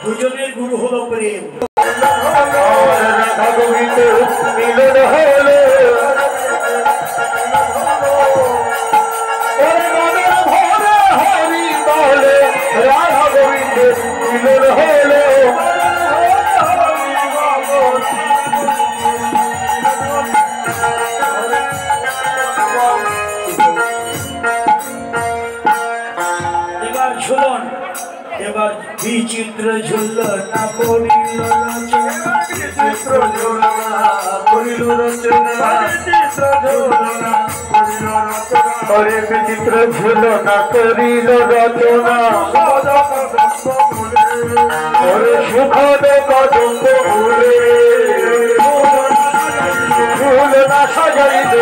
দুজনের গুরু হলো প্রেম। এবার ঝুলন, এবার বিচিত্র ঝুলনা করিল রচনা, বিচিত্র ঝুলনা করিল রচনা, বিচিত্র ঝুলনা করিল রচনা, ওরে বিচিত্র ঝুলনা করিল রচনা, ওরে সুখদ কদম্ব মূলে ঝুলনা সাজাইল,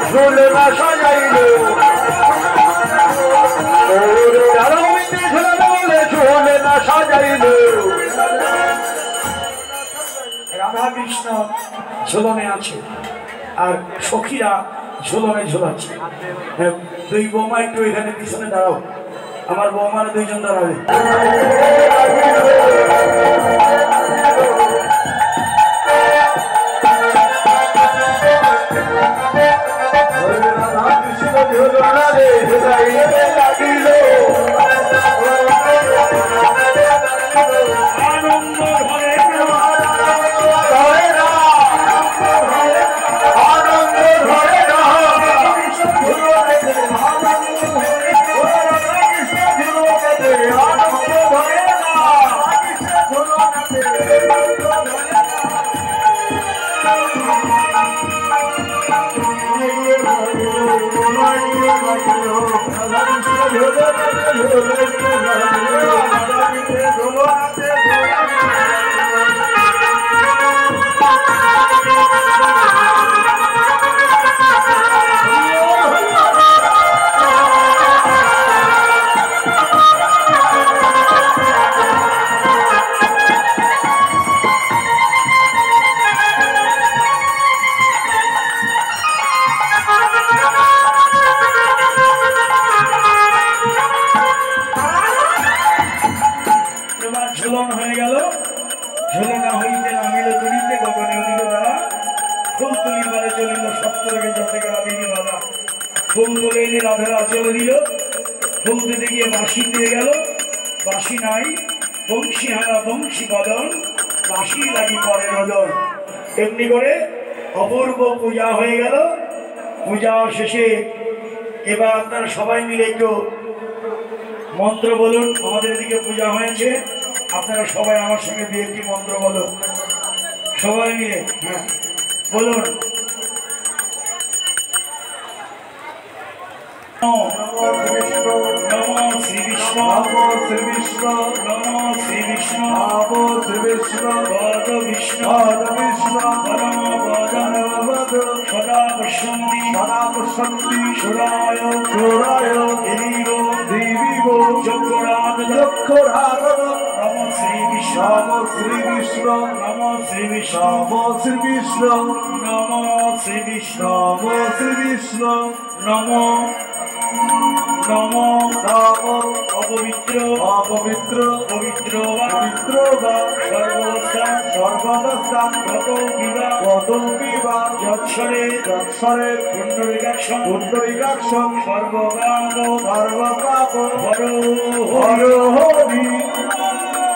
ঝুলনা সাজাইল, রাধা কৃষ্ণ ঝুলনে আছে আর সখীরা ঝুলনে ঝুলাচ্ছে। দুই বৌমা একটু এখানে পিছনে দাঁড়াও, আমার বৌমারা দুইজন দাঁড়াবে। রাধা কৃষ্ণ ঝুলনে লাগিল আনন্দ ধরে ঝুলন হয়ে গেল। ঝুলনা হইতে নামিল তুলিতে গগনে উদিত দ্বারা, ফুল তুলিবারে চলিল সপ্তরকে যাতে রাধিনী বাধা, ফুল তুলে এনে রাধারা চলে দিল, ফুল দিতে গিয়ে বাঁশি দিয়ে গেল, বাঁশি নাই, বংশী হারা বংশী বদন, বাঁশি লাগি পরে নদন। এমনি করে অপূর্ব পূজা হয়ে গেল। পূজা শেষে এবার আপনারা সবাই মিলে একটু মন্ত্র বলুন। আমাদের এদিকে পূজা হয়েছে, আপনারা সবাই আমার সঙ্গে দিয়ে একটি মন্ত্র বলো সবাই মিলে। হ্যাঁ বলুন। নমো শ্রী বিষ্ণু নমো শ্রী বিষ্ণু নমো শ্রী বিষ্ণু নমো শ্রী বিষ্ণু বদ বিষ্ণু বদ বিষ্ণু পরম বদ সদা পশ্যন্তি সুরায় দেবীব চক্ষুরাদ নমো শ্রী বিষ্ণু নমো শ্রী বিষ্ণু নমো শ্রী বিষ্ণু নমো শ্রী বিষ্ণু নমো শ্রী বিষ্ণু নমো শ্রী বিষ্ণু নমো নমো নমো অপবিত্র অপবিত্র পবিত্র পবিত্র সর্বাবস্থান গত বিবাহ যৎসরে পুণ্ডরিকাক্ষং সর্বকাম হর হর হরি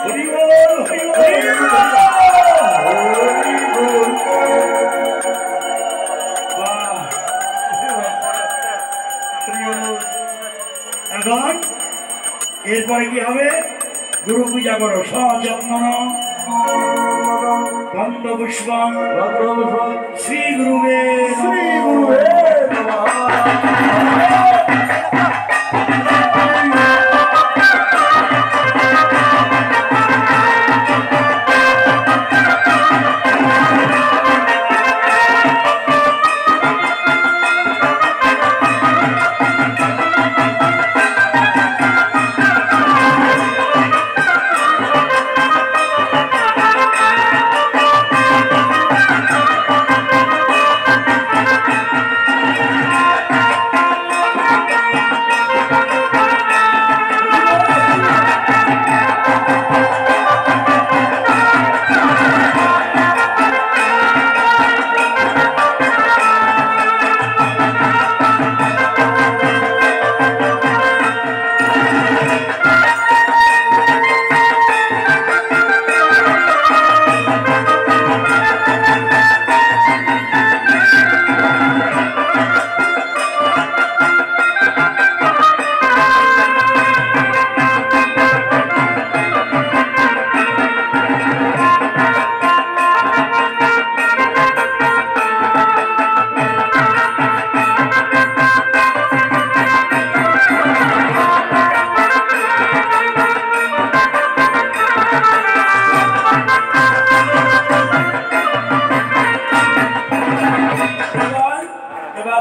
হরি বল হরি বল। এখন এরপরে কি হবে? গুরু পূজা করো। সচন্দন গন্ধ পুষ্প শ্রী গুরুবে শ্রী গুরুবে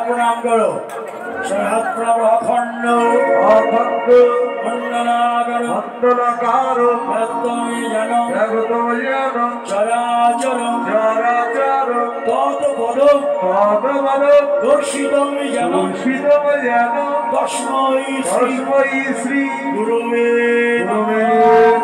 প্রণাম করো। অখণ্ড অখণ্ড মণ্ডলাকার চরাচর চরাচর তৎপদ পদপদ দর্শিতম যেন তস্मै শ্রী গুরুবে নমঃ।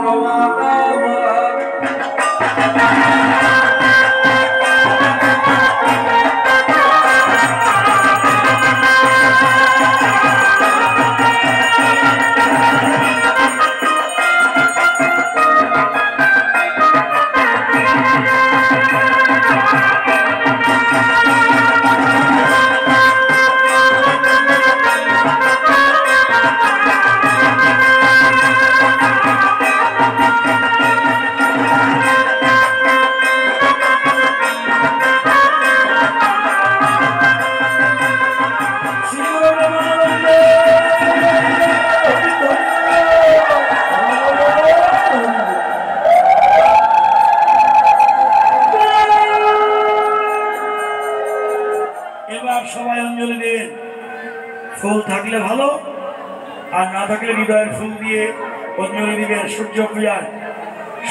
সবাই অঞ্জলি দিন। ফুল থাকলে ভালো, আর না থাকলে হৃদয়ের ফুল দিয়ে অঞ্জলি দিবেন সূর্য পূজায়।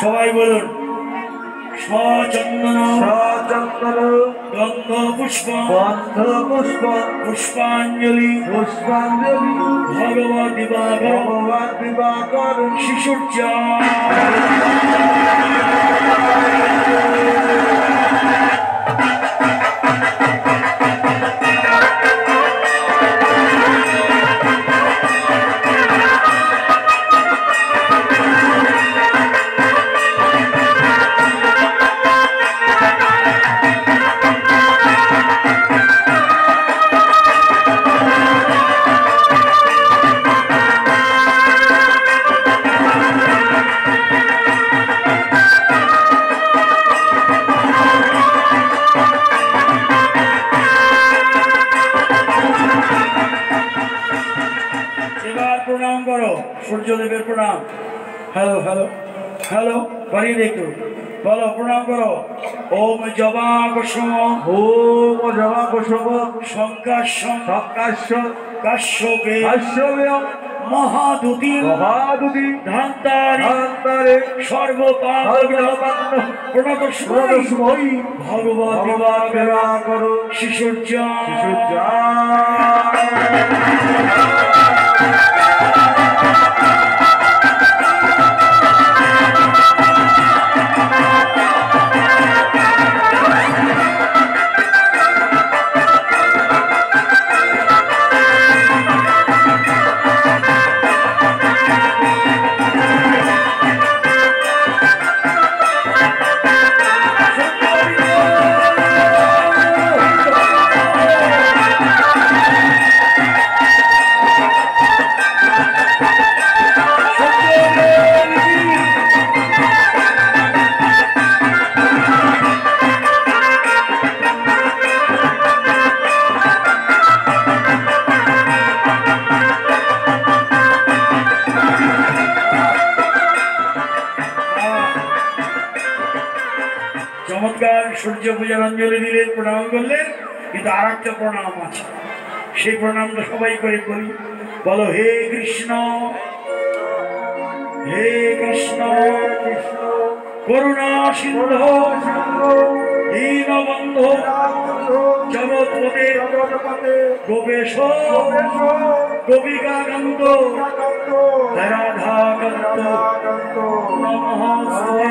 সবাই বলুন সচন্দন গন্ধ পুষ্প পুষ্পাঞ্জলি ভগবত দিবাকর শিশুর্চা। হ্যালো হ্যালো হ্যালো বাড়িয়ে দেখো, বলো প্রণাম করো। ওম জবা কুসুম, ওম জবা কুসুম সংকাশ্যম সকাশ্য কাশ্যপে কাশ্যপে মহাদুতি মহাদুতি ধান্তারি ধান্তারে সর্বপাপ সর্বপাপ প্রণত সময় ভগবত ভগবান বিবাহ করো শিশুর্যা শিশুর্যা চমৎকার সূর্য পূজার অঞ্জলি দিলেন, প্রণাম করলেন। কিন্তু আর একটা প্রণাম আছে, সেই প্রণামটা সবাই করে করি। বলো হে কৃষ্ণ, হে কৃষ্ণ কৃষ্ণ করুণা সিন্ধু দীনবন্ধু জগৎপতে গোপেশ গোপিকাকান্ত রাধাকান্ত নমস্তে।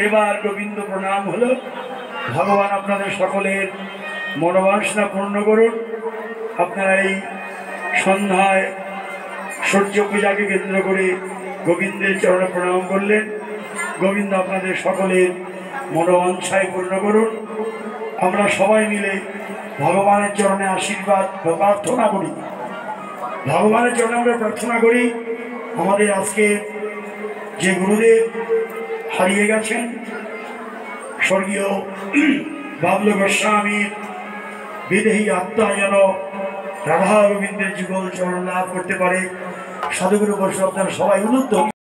এবার গোবিন্দ প্রণাম হলো। ভগবান আপনাদের সকলের মনোবাসনা পূর্ণ করুন। আপনারা এই সন্ধ্যায় সূর্য পূজাকে কেন্দ্র করে গোবিন্দের চরণে প্রণাম করলেন। গোবিন্দ আপনাদের সকলের মনোবাঞ্ছায় পূর্ণ করুন। আমরা সবাই মিলে ভগবানের চরণে আশীর্বাদ প্রার্থনা করি। ভগবানের চরণে আমরা প্রার্থনা করি আমাদের আজকে যে গুরুদেব হারিয়ে গেছেন, স্বর্গীয় বাবলু গোস্বামীর বিদেহী আত্মা যেন রাধা গোবিন্দের যুগল চরণ লাভ করতে পারে। সাধুগুরু বৈষ্ণব সবাই উন্নত